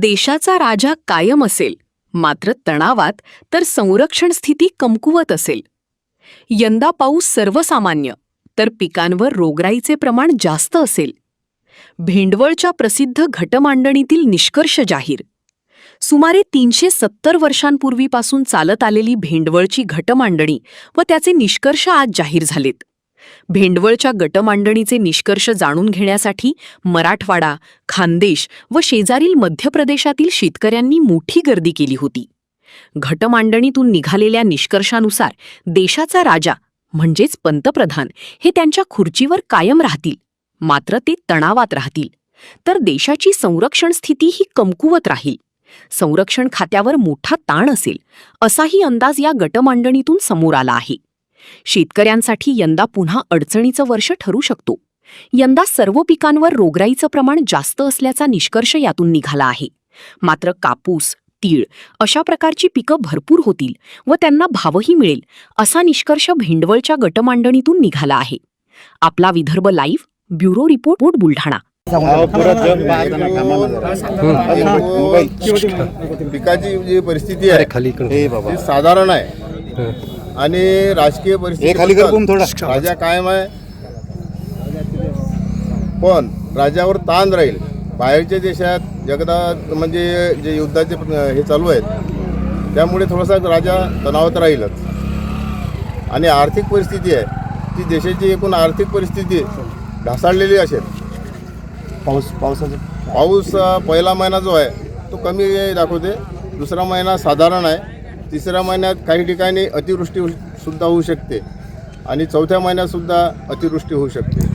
देशाचा राजा कायम असेल, मात्र तणावात तर संरक्षण स्थिती कमकुवत असेल. यंदा पाऊस सर्वसामान्य, तर पिकांवर रोगराईचे प्रमाण जास्त असेल. भेंडवळच्या प्रसिद्ध घटमांडणीतील निष्कर्ष जाहीर. सुमारे 370 वर्षांपूर्वीपासून चालत आलेली भेंडवळची घटमांडणी व त्याचे निष्कर्ष आज जाहीर झालेत. भेंडवळच्या गटमांडणीचे निष्कर्ष जाणून घेण्यासाठी मराठवाडा, खानदेश व शेजारील मध्य प्रदेशातील शेतकऱ्यांनी मोठी गर्दी केली होती. घटमांडणीतून निघालेल्या निष्कर्षानुसार देशाचा राजा म्हणजेच पंतप्रधान हे त्यांच्या खुर्चीवर कायम राहतील, मात्र ते तणावात राहतील. तर देशाची संरक्षण स्थिती ही कमकुवत राहील. संरक्षण खात्यावर मोठा ताण असेल, असाही अंदाज या गटमांडणीतून समोर आला आहे. शेतकऱ्यांसाठी यंदा पुन्हा अडचणीचं वर्ष ठरू शकतो. यंदा सर्व पिकांवर रोगराईचं प्रमाण जास्त असल्याचा निष्कर्ष यातून निघाला आहे. मात्र कापूस, तीळ अशा प्रकारची पिकं भरपूर होतील व त्यांना भावही मिळेल, असा निष्कर्ष भेंडवळच्या गटमांडणीतून निघाला आहे. आपला Vidarbha live, bureau report, Buldhana. पिकाची जी परिस्थिती आहे ती साधारण आहे आणि राजकीय परिस्थिती राजा कायम आहे, पण राजावर ताण राहील. बाहेरच्या देशात जगतात म्हणजे जे युद्धाचे हे चालू आहेत त्यामुळे थोडासा राजा तणावात राहीलच. आणि आर्थिक परिस्थिती आहे ती देशाची एकूण आर्थिक परिस्थिती ढासळलेली असेल. पाऊस पहिला महिना जो आहे तो कमी दाखवते, दुसरा महिना साधारण आहे, तिसऱ्या महिन्यात काही ठिकाणी अतिवृष्टी सुद्धा होऊ शकते आणि चौथ्या महिन्यात सुद्धा अतिवृष्टी होऊ शकते.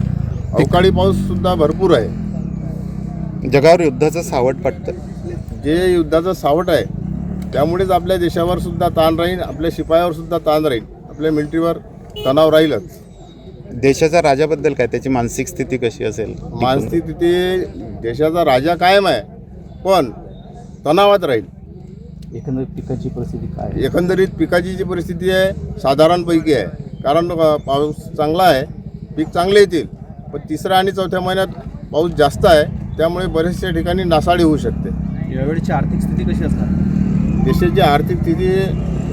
अवकाळी पाऊस सुद्धा भरपूर आहे. जगावर युद्धाचं सावट पडतं. जे युद्धाचं सावट आहे त्यामुळेच आपल्या देशावर सुद्धा ताण राहील, आपल्या शिपायावर सुद्धा ताण राहील, आपल्या मिलिटरीवर तणाव राहीलच. देशाच्या राजाबद्दल काय, त्याची मानसिक स्थिती कशी असेल? मानसिक स्थिती, देशाचा राजा कायम आहे पण तणावात राहील. एकंदरीत पिकाची परिस्थिती काय? एकंदरीत पिकाची जी परिस्थिती आहे साधारणपैकी आहे, कारण पाऊस चांगला आहे, पीक चांगले येतील, पण तिसऱ्या आणि चौथ्या महिन्यात पाऊस जास्त आहे त्यामुळे बऱ्याचशा ठिकाणी नासाडी होऊ शकते. यावेळीची आर्थिक स्थिती कशी असणार? देशाची आर्थिक स्थिती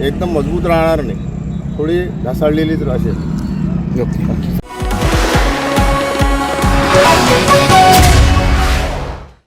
एकदम मजबूत राहणार नाही, थोडी ढासळलेलीच असेल. योग्य.